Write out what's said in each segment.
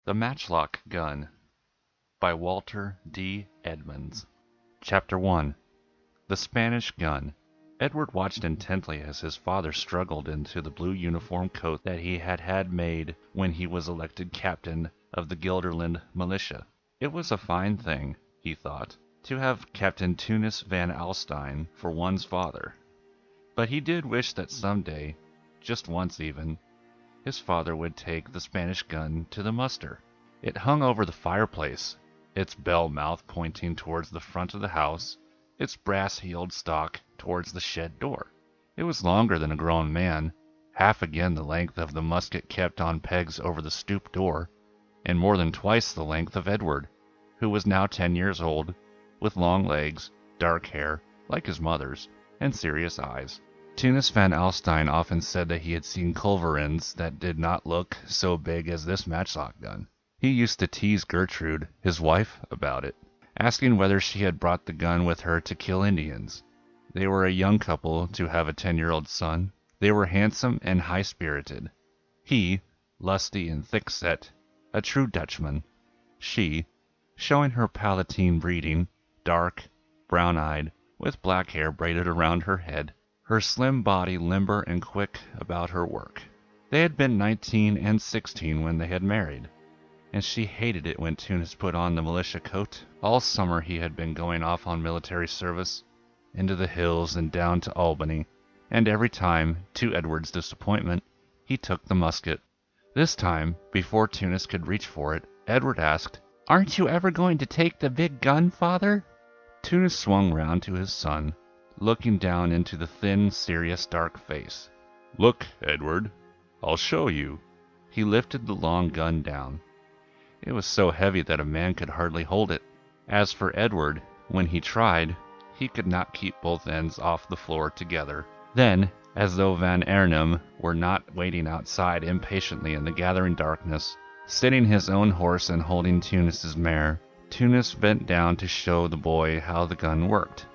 The Matchlock Gun by Walter D. Edmonds. Chapter 1. The Spanish Gun. Edward watched intently as his father struggled into the blue uniform coat that he had had made when he was elected captain of the Gelderland militia. It was a fine thing, he thought, to have Captain Tunis van Alstyne for one's father. But he did wish that someday, just once even, his father would take the Spanish gun to the muster. It hung over the fireplace, its bell mouth pointing towards the front of the house, its brass-heeled stock towards the shed door. It was longer than a grown man, half again the length of the musket kept on pegs over the stoop door, and more than twice the length of Edward, who was now 10 years old, with long legs, dark hair, like his mother's, and serious eyes. Tunis van Alstyne often said that he had seen culverins that did not look so big as this matchlock gun. He used to tease Gertrude, his wife, about it, asking whether she had brought the gun with her to kill Indians. They were a young couple to have a 10-year-old son. They were handsome and high-spirited. He, lusty and thick-set, a true Dutchman. She, showing her Palatine breeding, dark, brown-eyed, with black hair braided around her head, her slim body limber and quick about her work. They had been 19 and 16 when they had married, and she hated it when Tunis put on the militia coat. All summer he had been going off on military service, into the hills and down to Albany, and every time, to Edward's disappointment, he took the musket. This time, before Tunis could reach for it, Edward asked, "Aren't you ever going to take the big gun, father?" Tunis swung round to his son, looking down into the thin, serious, dark face. "Look, Edward, I'll show you." He lifted the long gun down. It was so heavy that a man could hardly hold it. As for Edward, when he tried, he could not keep both ends off the floor together. Then, as though Van Arnhem were not waiting outside impatiently in the gathering darkness, sitting his own horse and holding Tunis's mare, Tunis bent down to show the boy how the gun worked.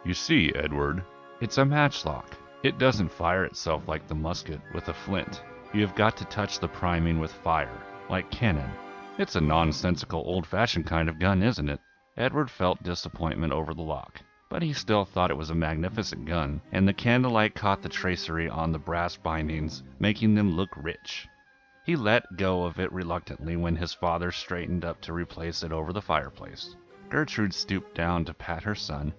"You see, Edward, it's a matchlock. It doesn't fire itself like the musket with a flint. You have got to touch the priming with fire, like cannon. It's a nonsensical, old-fashioned kind of gun, isn't it?" Edward felt disappointment over the lock, but he still thought it was a magnificent gun, and the candlelight caught the tracery on the brass bindings, making them look rich. He let go of it reluctantly when his father straightened up to replace it over the fireplace. Gertrude stooped down to pat her son.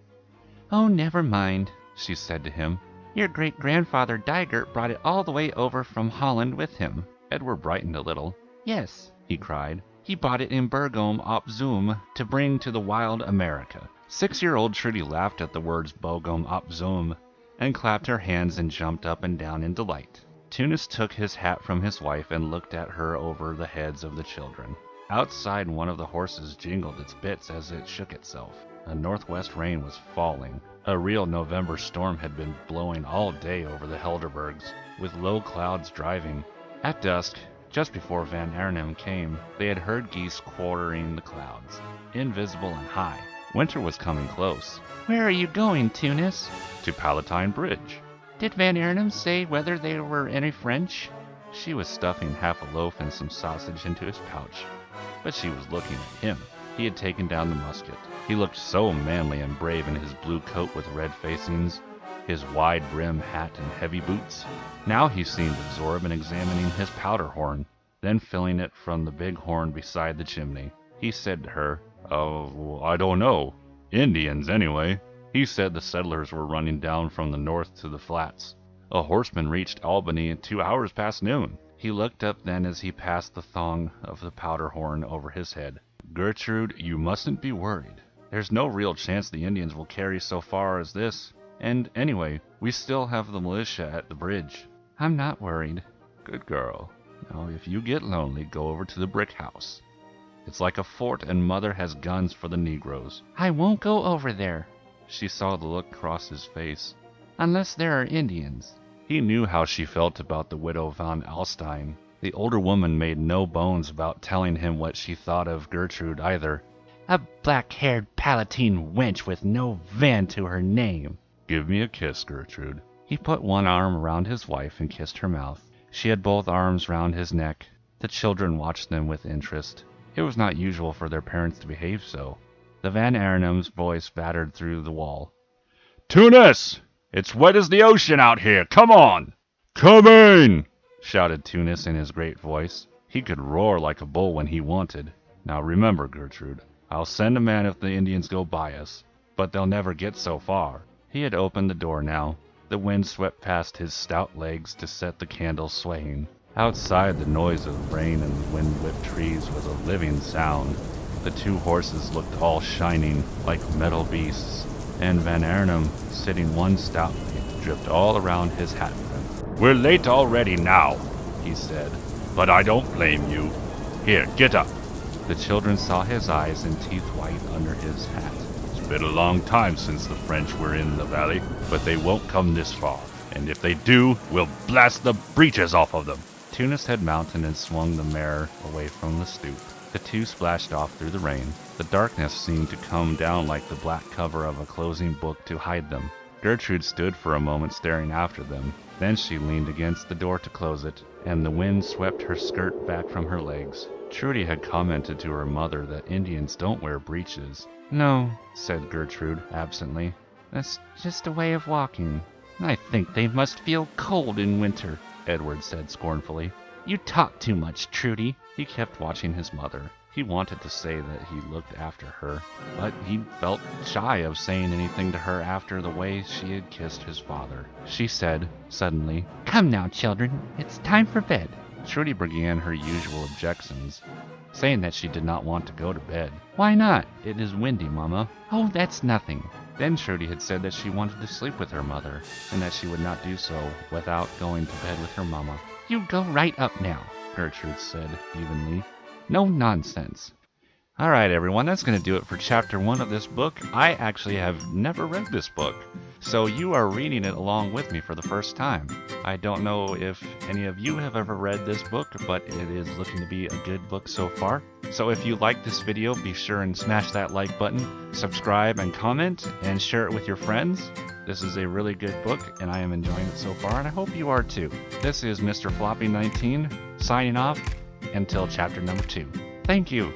"Oh, never mind," she said to him. "Your great-grandfather Dygert brought it all the way over from Holland with him." Edward brightened a little. "Yes," he cried. "He bought it in Bergome op Zoom to bring to the wild America." 6-year-old Trudy laughed at the words Bergome op Zoom, and clapped her hands and jumped up and down in delight. Tunis took his hat from his wife and looked at her over the heads of the children. Outside, one of the horses jingled its bits as it shook itself. A northwest rain was falling. A real November storm had been blowing all day over the Helderbergs, with low clouds driving. At dusk, just before Van Arnhem came, they had heard geese quartering the clouds, invisible and high. Winter was coming close. "Where are you going, Tunis?" "To Palatine Bridge." "Did Van Arnhem say whether there were any French?" She was stuffing half a loaf and some sausage into his pouch, but she was looking at him. He had taken down the musket. He looked so manly and brave in his blue coat with red facings, his wide-brimmed hat and heavy boots. Now he seemed absorbed in examining his powder horn, then filling it from the big horn beside the chimney. He said to her, "Oh, I don't know. Indians, anyway. He said the settlers were running down from the north to the flats. A horseman reached Albany at 2 hours past noon." He looked up then as he passed the thong of the powder horn over his head. "Gertrude, you mustn't be worried. There's no real chance the Indians will carry so far as this. And anyway, we still have the militia at the bridge." "I'm not worried." "Good girl. Now, if you get lonely, go over to the brick house. It's like a fort, and Mother has guns for the Negroes." "I won't go over there." She saw the look cross his face. "Unless there are Indians." He knew how she felt about the widow Van Alstyne. The older woman made no bones about telling him what she thought of Gertrude either. "A black-haired Palatine wench with no Van to her name." "Give me a kiss, Gertrude." He put one arm around his wife and kissed her mouth. She had both arms round his neck. The children watched them with interest. It was not usual for their parents to behave so. The Van Arnhem's voice battered through the wall. "Tunis! It's wet as the ocean out here! Come on!" "Coming!" shouted Tunis in his great voice. He could roar like a bull when he wanted. "Now remember, Gertrude, I'll send a man if the Indians go by us, but they'll never get so far." He had opened the door now. The wind swept past his stout legs to set the candles swaying. Outside, the noise of rain and the wind-whipped trees was a living sound. The two horses looked all shining, like metal beasts, and Van Arnhem, sitting one stoutly, dripped all around his hat brim. "We're late already now," he said, "but I don't blame you. Here, get up." The children saw his eyes and teeth white under his hat. "It's been a long time since the French were in the valley, but they won't come this far, and if they do, we'll blast the breeches off of them." Tunis had mounted and swung the mare away from the stoop. The two splashed off through the rain. The darkness seemed to come down like the black cover of a closing book to hide them. Gertrude stood for a moment staring after them. Then she leaned against the door to close it, and the wind swept her skirt back from her legs. Trudy had commented to her mother that Indians don't wear breeches. "No," said Gertrude absently. "That's just a way of walking." "I think they must feel cold in winter," Edward said scornfully. "You talk too much, Trudy." He kept watching his mother. He wanted to say that he looked after her, but he felt shy of saying anything to her after the way she had kissed his father. She said, suddenly, "Come now, children, it's time for bed." Trudy began her usual objections, saying that she did not want to go to bed. "Why not? It is windy, Mama." "Oh, that's nothing." Then Trudy had said that she wanted to sleep with her mother, and that she would not do so without going to bed with her Mama. "You go right up now," Gertrude said evenly. "No nonsense." All right, everyone, that's going to do it for Chapter 1 of this book. I actually have never read this book, so you are reading it along with me for the first time. I don't know if any of you have ever read this book, but it is looking to be a good book so far. So if you like this video, be sure and smash that like button, subscribe and comment, and share it with your friends. This is a really good book, and I am enjoying it so far, and I hope you are too. This is Mr. Floppy 19, signing off until Chapter number 2. Thank you.